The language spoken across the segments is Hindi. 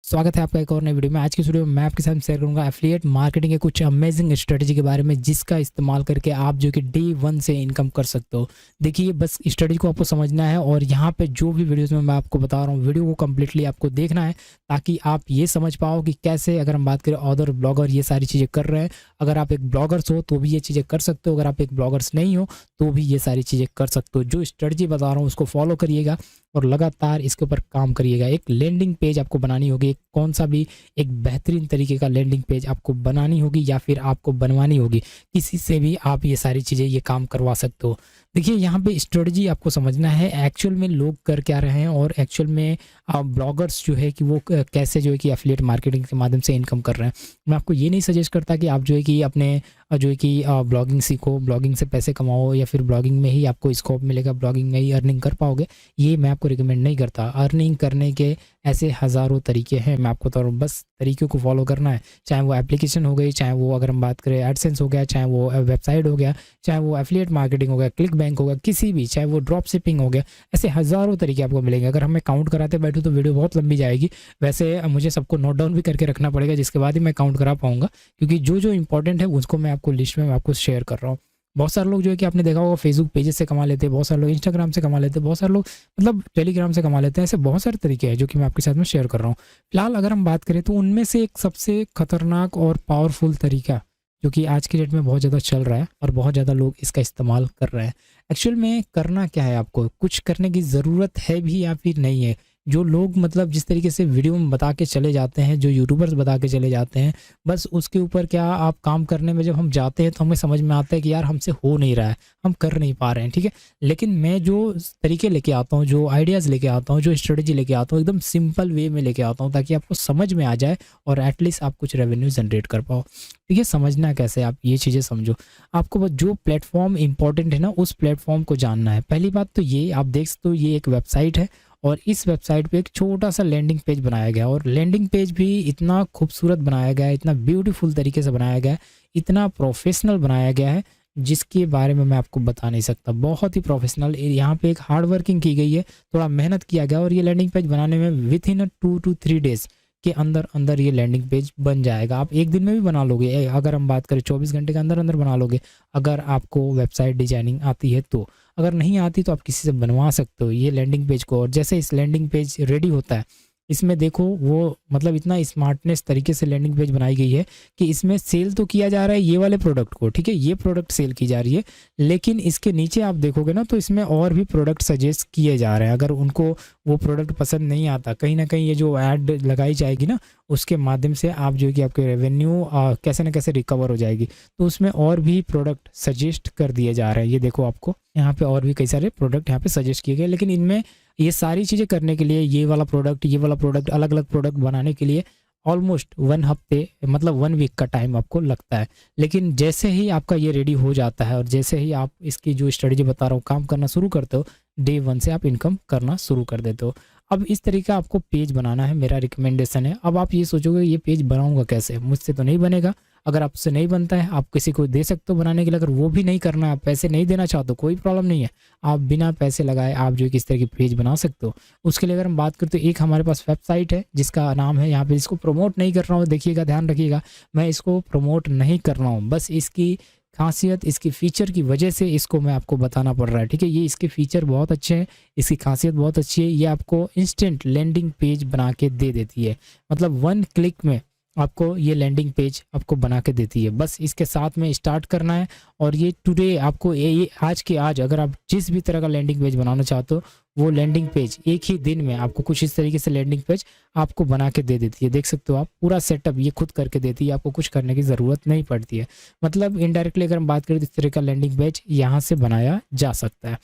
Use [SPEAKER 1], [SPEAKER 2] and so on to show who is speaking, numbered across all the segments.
[SPEAKER 1] स्वागत है आपका एक और नई वीडियो में। आज की वीडियो में मैं आपके साथ शेयर करूंगा एफिलिएट मार्केटिंग के कुछ अमेजिंग स्ट्रेटजी के बारे में, जिसका इस्तेमाल करके आप जो कि डे वन से इनकम कर सकते हो। देखिए, बस स्ट्रेटजी को आपको समझना है और यहाँ पे जो भी वीडियोस में मैं आपको बता रहा हूँ, वीडियो को कम्प्लीटली आपको देखना है ताकि आप ये समझ पाओ कि कैसे, अगर हम बात करें ऑदर ब्लॉगर ये सारी चीज़ें कर रहे हैं, अगर आप एक ब्लॉगर्स हो तो भी ये चीज़ें कर सकते हो, अगर आप एक ब्लॉगर्स नहीं हो तो भी ये सारी चीज़ें कर सकते हो। जो स्ट्रेटजी बता रहा हूँ उसको फॉलो करिएगा और लगातार इसके ऊपर काम करिएगा। एक लैंडिंग पेज आपको बनानी होगी, कौन सा भी एक बेहतरीन तरीके का लैंडिंग पेज आपको बनानी होगी या फिर आपको बनवानी होगी। किसी से भी आप ये सारी चीज़ें ये काम करवा सकते हो। देखिए, यहाँ पे स्ट्रेटजी आपको समझना है एक्चुअल में लोग कर क्या रहे हैं और एक्चुअल में ब्लॉगर्स जो है कि वो कैसे जो है कि एफिलिएट मार्केटिंग के माध्यम से इनकम कर रहे हैं। मैं आपको ये नहीं सजेस्ट करता कि आप जो है कि अपने जो है कि ब्लॉगिंग सीखो, ब्लॉगिंग से पैसे कमाओ या फिर ब्लॉगिंग में ही आपको स्कोप मिलेगा, ब्लॉगिंग में ही अर्निंग कर पाओगे। ये मैं आपको रिकमेंड नहीं करता। अर्निंग करने के ऐसे हज़ारों तरीके हैं, मैं आपको बता रहा हूँ, बस तरीक़ों को फॉलो करना है। चाहे वो एप्लीकेशन हो गई, चाहे वो अगर हम बात करें एडसेंस हो गया, चाहे वो वेबसाइट हो गया, चाहे वो एफिलिएट मार्केटिंग हो गया, क्लिक बैंक हो गया, किसी भी, चाहे वो ड्रॉप शिपिंग हो गया, ऐसे हज़ारों तरीके आपको मिलेंगे। अगर हमें काउंट कराते बैठूँ तो वीडियो बहुत लंबी जाएगी। वैसे मुझे सबको नोट डाउन भी करके रखना पड़ेगा, जिसके बाद ही मैं काउंट करा पाऊँगा, क्योंकि जो जो इंपॉर्टेंट है उसको मैं आपको लिस्ट में आपको शेयर कर रहा हूँ। बहुत सारे लोग जो है कि आपने देखा होगा फेसबुक पेजेस से कमा लेते हैं, बहुत सारे लोग इंस्टाग्राम से कमा लेते हैं, बहुत सारे लोग मतलब टेलीग्राम से कमा लेते हैं। ऐसे बहुत सारे तरीके हैं जो कि मैं आपके साथ में शेयर कर रहा हूँ। फिलहाल अगर हम बात करें तो उनमें से एक सबसे खतरनाक और पावरफुल तरीका जो कि आज की डेट में बहुत ज़्यादा चल रहा है और बहुत ज़्यादा लोग इसका इस्तेमाल कर रहे हैं। एक्चुअल में करना क्या है, आपको कुछ करने की ज़रूरत है भी या फिर नहीं है। जो लोग मतलब जिस तरीके से वीडियो में बता के चले जाते हैं, जो यूट्यूबर्स बता के चले जाते हैं, बस उसके ऊपर क्या आप काम करने में जब हम जाते हैं तो हमें समझ में आता है कि यार हमसे हो नहीं रहा है, हम कर नहीं पा रहे हैं, ठीक है। लेकिन मैं जो तरीके लेके आता हूँ, जो आइडियाज़ लेके आता हूँ, जो स्ट्रेटजी लेके आता हूँ, एकदम सिंपल वे में लेके आता हूँ ताकि आपको समझ में आ जाए और एटलीस्ट आप कुछ रेवेन्यू जनरेट कर पाओ। ठीक है, समझना कैसे, आप ये चीज़ें समझो। आपको बस जो प्लेटफॉर्म इंपॉर्टेंट है ना, उस प्लेटफॉर्म को जानना है। पहली बात तो ये आप देख सकते हो, ये एक वेबसाइट है और इस वेबसाइट पे एक छोटा सा लैंडिंग पेज बनाया गया और लैंडिंग पेज भी इतना खूबसूरत बनाया गया है, इतना ब्यूटीफुल तरीके से बनाया गया है, इतना प्रोफेशनल बनाया गया है जिसके बारे में मैं आपको बता नहीं सकता। बहुत ही प्रोफेशनल, यहाँ पे एक हार्ड वर्किंग की गई है, थोड़ा मेहनत किया गया और ये लैंडिंग पेज बनाने में विथ इन 2 to 3 डेज़ के अंदर अंदर ये लैंडिंग पेज बन जाएगा। आप एक दिन में भी बना लोगे, अगर हम बात करें 24 घंटे के अंदर अंदर बना लोगे, अगर आपको वेबसाइट डिजाइनिंग आती है तो। अगर नहीं आती तो आप किसी से बनवा सकते हो ये लैंडिंग पेज को। और जैसे इस लैंडिंग पेज रेडी होता है, इसमें देखो वो मतलब इतना स्मार्टनेस तरीके से लैंडिंग पेज बनाई गई है कि इसमें सेल तो किया जा रहा है ये वाले प्रोडक्ट को, ठीक है, ये प्रोडक्ट सेल की जा रही है, लेकिन इसके नीचे आप देखोगे ना तो इसमें और भी प्रोडक्ट सजेस्ट किए जा रहे हैं। अगर उनको वो प्रोडक्ट पसंद नहीं आता, कहीं ना कहीं ये जो ऐड लगाई जाएगी ना, उसके माध्यम से आप जो है कि आपके रेवेन्यू कैसे ना कैसे रिकवर हो जाएगी। तो उसमें और भी प्रोडक्ट सजेस्ट कर दिए जा रहे हैं। ये देखो, आपको यहाँ पे और भी कई सारे प्रोडक्ट यहाँ पे सजेस्ट किए गए, लेकिन इनमें ये सारी चीज़ें करने के लिए ये वाला प्रोडक्ट अलग अलग प्रोडक्ट बनाने के लिए ऑलमोस्ट 1 हफ्ते मतलब 1 वीक का टाइम आपको लगता है। लेकिन जैसे ही आपका ये रेडी हो जाता है और जैसे ही आप इसकी जो स्ट्रेटजी बता रहा हूँ काम करना शुरू करते हो, डे 1 से आप इनकम करना शुरू कर देते हो। अब इस तरीके का आपको पेज बनाना है, मेरा रिकमेंडेशन है। अब आप ये सोचोगे ये पेज बनाऊंगा कैसे, मुझसे तो नहीं बनेगा। अगर आपसे नहीं बनता है, आप किसी को दे सकते हो बनाने के लिए। अगर वो भी नहीं करना है, आप पैसे नहीं देना चाहते हो, कोई प्रॉब्लम नहीं है, आप बिना पैसे लगाए आप जो किस तरह की पेज बना सकते हो। उसके लिए अगर हम बात करते तो एक हमारे पास वेबसाइट है जिसका नाम है, यहाँ पे इसको प्रमोट नहीं कर रहा हूँ, देखिएगा, ध्यान रखिएगा, मैं इसको प्रमोट नहीं कर रहा हूँ, बस इसकी खासियत, इसकी फ़ीचर की वजह से इसको मैं आपको बताना पड़ रहा है, ठीक है। ये इसके फ़ीचर बहुत अच्छे हैं, इसकी खासियत बहुत अच्छी है। ये आपको इंस्टेंट लैंडिंग पेज बना के दे देती है, मतलब 1 क्लिक में आपको ये लैंडिंग पेज आपको बना के देती है। बस इसके साथ में स्टार्ट करना है और ये टुडे आपको ये आज के आज अगर आप जिस भी तरह का लैंडिंग पेज बनाना चाहते हो, वो लैंडिंग पेज एक ही दिन में आपको कुछ इस तरीके से लैंडिंग पेज आपको बना के दे देती है। देख सकते हो आप, पूरा सेटअप ये खुद करके देती है, आपको कुछ करने की ज़रूरत नहीं पड़ती है। मतलब इनडायरेक्टली अगर हम बात करें तो इस तरह का लैंडिंग पेज यहाँ से बनाया जा सकता है।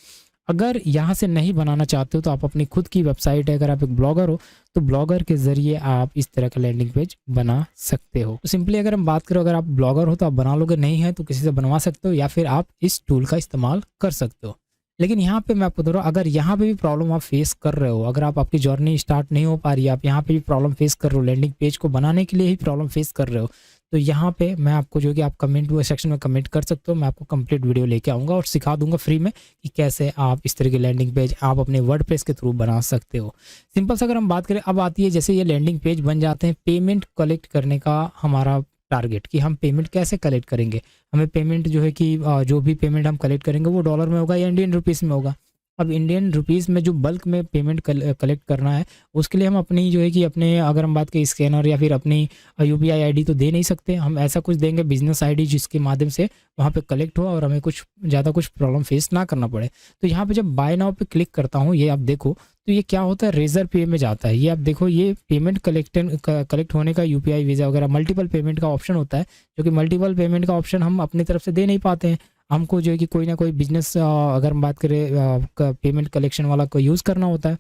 [SPEAKER 1] अगर यहाँ से नहीं बनाना चाहते हो तो आप अपनी खुद की वेबसाइट है, अगर आप एक ब्लॉगर हो तो ब्लॉगर के ज़रिए आप इस तरह का लैंडिंग पेज बना सकते हो। तो सिंपली अगर हम बात करें, अगर आप ब्लॉगर हो तो आप बना लोगे, नहीं है तो किसी से बनवा सकते हो या फिर आप इस टूल का इस्तेमाल कर सकते हो। लेकिन यहाँ पे मैं आपको बता रहा हूँ, अगर यहाँ पे भी प्रॉब्लम आप फेस कर रहे हो, अगर आप आपकी जर्नी स्टार्ट नहीं हो पा रही है, आप यहाँ पे भी प्रॉब्लम फेस कर रहे हो, लैंडिंग पेज को बनाने के लिए ही प्रॉब्लम फेस कर रहे हो, तो यहाँ पे मैं आपको जो कि आप कमेंट सेक्शन में कमेंट कर सकते हो, मैं आपको कंप्लीट वीडियो लेके आऊँगा और सिखा दूंगा फ्री में कि कैसे आप इस तरह की लैंडिंग पेज आप अपने वर्डप्रेस के थ्रू बना सकते हो। सिंपल सा अगर हम बात करें, अब आती है जैसे ये लैंडिंग पेज बन जाते हैं, पेमेंट कलेक्ट करने का हमारा टारगेट कि हम पेमेंट कैसे कलेक्ट करेंगे। हमें पेमेंट जो है कि जो भी पेमेंट हम कलेक्ट करेंगे वो डॉलर में होगा या इंडियन रुपीज़ में होगा। अब इंडियन रुपीज़ में जो बल्क में पेमेंट कलेक्ट करना है, उसके लिए हम अपनी जो है कि अपने, अगर हम बात करें स्कैनर या फिर अपनी यूपीआई आईडी तो दे नहीं सकते, हम ऐसा कुछ देंगे बिजनेस आईडी जिसके माध्यम से वहाँ पे कलेक्ट हो और हमें कुछ ज़्यादा कुछ प्रॉब्लम फेस ना करना पड़े। तो यहाँ पे जब बाय नाउ पे क्लिक करता हूँ, ये आप देखो तो ये क्या होता है, रेजर पे में जाता है। ये आप देखो, ये पेमेंट कलेक्ट होने का यूपीआई वीज़ा वगैरह मल्टीपल पेमेंट का ऑप्शन होता है, जो कि मल्टीपल पेमेंट का ऑप्शन हम अपनी तरफ से दे नहीं पाते हैं। हमको जो है कि कोई ना कोई बिजनेस, अगर हम बात करें पेमेंट कलेक्शन वाला को यूज़ करना होता है,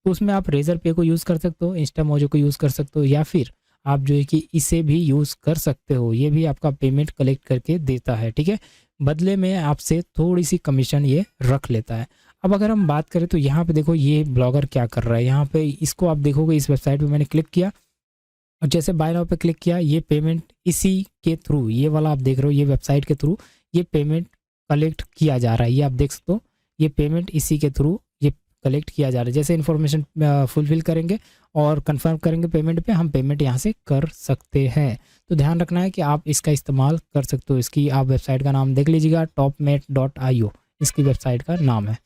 [SPEAKER 1] तो उसमें आप रेजर पे को यूज़ कर सकते हो, इंस्टामोजो को यूज़ कर सकते हो, या फिर आप जो है कि इसे भी यूज़ कर सकते हो। ये भी आपका पेमेंट कलेक्ट करके देता है, ठीक है। बदले में आपसे थोड़ी सी कमीशन ये रख लेता है। अब अगर हम बात करें तो यहाँ पे देखो ये ब्लॉगर क्या कर रहा है। यहाँ पे इसको आप देखोगे, इस वेबसाइट पे मैंने क्लिक किया और जैसे बाय नाउ पे क्लिक किया, ये पेमेंट इसी के थ्रू, ये वाला आप देख रहे हो, ये वेबसाइट के थ्रू ये पेमेंट कलेक्ट किया जा रहा है। ये आप देख सकते हो, ये पेमेंट इसी के थ्रू ये कलेक्ट किया जा रहा है। जैसे इन्फॉर्मेशन फुलफिल करेंगे और कंफर्म करेंगे पेमेंट पे, हम पेमेंट यहाँ से कर सकते हैं। तो ध्यान रखना है कि आप इसका इस्तेमाल कर सकते हो। इसकी आप वेबसाइट का नाम देख लीजिएगा, topmate.io इसकी वेबसाइट का नाम है।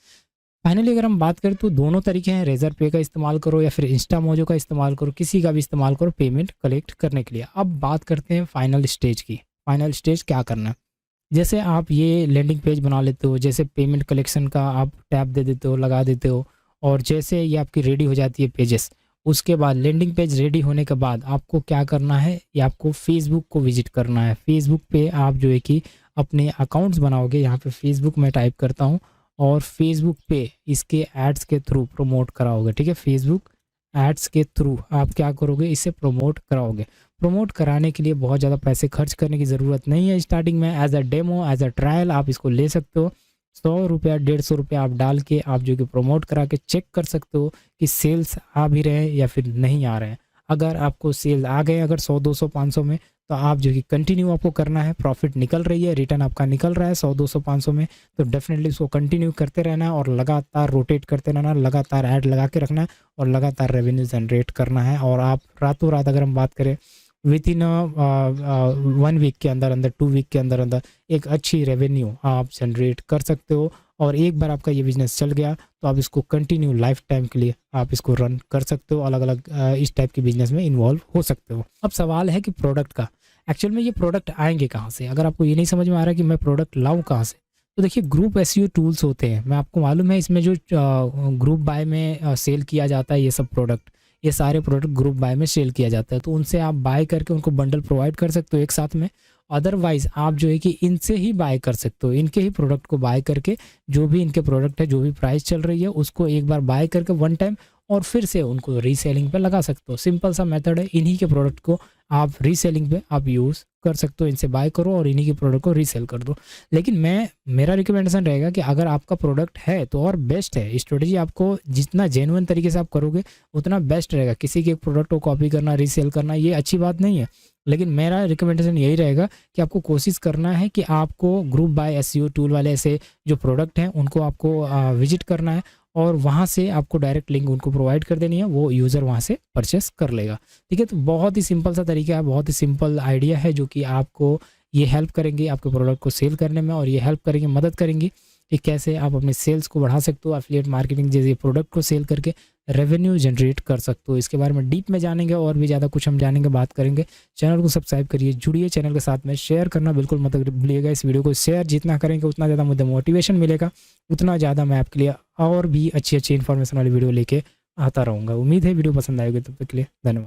[SPEAKER 1] फाइनली अगर हम बात करें तो दोनों तरीके हैं, रेजर पे का इस्तेमाल करो या फिर इंस्टामोजो का इस्तेमाल करो, किसी का भी इस्तेमाल करो पेमेंट कलेक्ट करने के लिए। अब बात करते हैं फाइनल स्टेज की। फाइनल स्टेज क्या करना है, जैसे आप ये लैंडिंग पेज बना लेते हो, जैसे पेमेंट कलेक्शन का आप टैब दे देते हो, लगा देते हो, और जैसे ये आपकी रेडी हो जाती है पेजेस, उसके बाद लैंडिंग पेज रेडी होने के बाद आपको क्या करना है, ये आपको फेसबुक को विजिट करना है। फेसबुक पे आप जो है कि अपने अकाउंट्स बनाओगे। यहाँ पे फेसबुक मैं टाइप करता हूँ और फेसबुक पे इसके एड्स के थ्रू प्रमोट कराओगे, ठीक है। फेसबुक एड्स के थ्रू आप क्या करोगे, इसे प्रमोट कराओगे। प्रमोट कराने के लिए बहुत ज़्यादा पैसे खर्च करने की ज़रूरत नहीं है। स्टार्टिंग में as a demo, as a trial आप इसको ले सकते हो। 100 रुपया 150 रुपया आप डाल के आप जो कि प्रमोट करा के चेक कर सकते हो कि सेल्स आ भी रहे हैं या फिर नहीं आ रहे हैं। अगर आपको सेल आ गए, अगर 100 200 500 में, तो आप जो कि कंटिन्यू आपको करना है। प्रॉफिट निकल रही है, रिटर्न आपका निकल रहा है 100 200 500 में, तो डेफिनेटली इसको कंटिन्यू करते रहना है और लगातार रोटेट करते रहना है, लगातार ऐड लगा के रखना है और लगातार रेवेन्यू जनरेट करना है। और आप रातों रात, अगर हम बात करें विद इन 1 वीक के अंदर अंदर, 2 वीक के अंदर अंदर एक अच्छी रेवेन्यू आप जनरेट कर सकते हो। और एक बार आपका ये बिजनेस चल गया तो आप इसको कंटिन्यू लाइफ टाइम के लिए आप इसको रन कर सकते हो। अलग अलग इस टाइप के बिजनेस में इन्वॉल्व हो सकते हो। अब सवाल है कि प्रोडक्ट का, एक्चुअल में ये प्रोडक्ट आएंगे कहाँ से। अगर आपको ये नहीं समझ में आ रहा कि मैं प्रोडक्ट लाऊं कहाँ से, तो देखिए ग्रुप एसईओ टूल्स होते हैं। मैं आपको मालूम है, इसमें जो ग्रुप बाय में सेल किया जाता है, ये सब प्रोडक्ट, ये सारे प्रोडक्ट ग्रुप बाय में सेल किया जाता है। तो उनसे आप बाय करके उनको बंडल प्रोवाइड कर सकते हो एक साथ में। अदरवाइज़ आप जो है कि इनसे ही बाय कर सकते हो, इनके ही प्रोडक्ट को बाय करके, जो भी इनके प्रोडक्ट है, जो भी प्राइस चल रही है उसको एक बार बाय करके वन टाइम, और फिर से उनको रीसेलिंग पे लगा सकते हो। सिंपल सा मेथड है। इन्हीं के प्रोडक्ट को आप रीसेलिंग पे आप यूज़ कर सकते हो। इनसे बाय करो और इन्हीं के प्रोडक्ट को रीसेल कर दो। लेकिन मेरा रिकमेंडेशन रहेगा कि अगर आपका प्रोडक्ट है तो और बेस्ट है। स्ट्रेटजी आपको जितना जेन्युइन तरीके से आप करोगे उतना बेस्ट रहेगा। किसी के प्रोडक्ट को कॉपी करना, रीसेल करना, ये अच्छी बात नहीं है। लेकिन मेरा रिकमेंडेशन यही रहेगा कि आपको कोशिश करना है कि आपको ग्रुप बाय एसईओ टूल वाले ऐसे जो प्रोडक्ट हैं उनको आपको विजिट करना है और वहाँ से आपको डायरेक्ट लिंक उनको प्रोवाइड कर देनी है, वो यूज़र वहाँ से परचेस कर लेगा। ठीक है, तो बहुत ही सिंपल सा तरीका है, बहुत ही सिंपल आइडिया है जो कि आपको ये हेल्प करेंगे आपके प्रोडक्ट को सेल करने में, और ये हेल्प करेंगे, मदद करेंगे कि कैसे आप अपने सेल्स को बढ़ा सकते हो। एफिलिएट मार्केटिंग जैसे प्रोडक्ट को सेल करके रेवेन्यू जनरेट कर सकते हो। इसके बारे में डीप में जानेंगे और भी ज़्यादा कुछ हम जानेंगे, बात करेंगे। चैनल को सब्सक्राइब करिए, जुड़िए चैनल के साथ में, शेयर करना बिल्कुल मत भूलिएगा। इस वीडियो को शेयर जितना करेंगे उतना ज़्यादा मुझे मोटिवेशन मिलेगा, उतना ज़्यादा मैं आपके लिए और भी अच्छी अच्छी इन्फॉर्मेशन वाली वीडियो लेके आता रहूँगा। उम्मीद है वीडियो पसंद आएगी। तब तक के लिए धन्यवाद।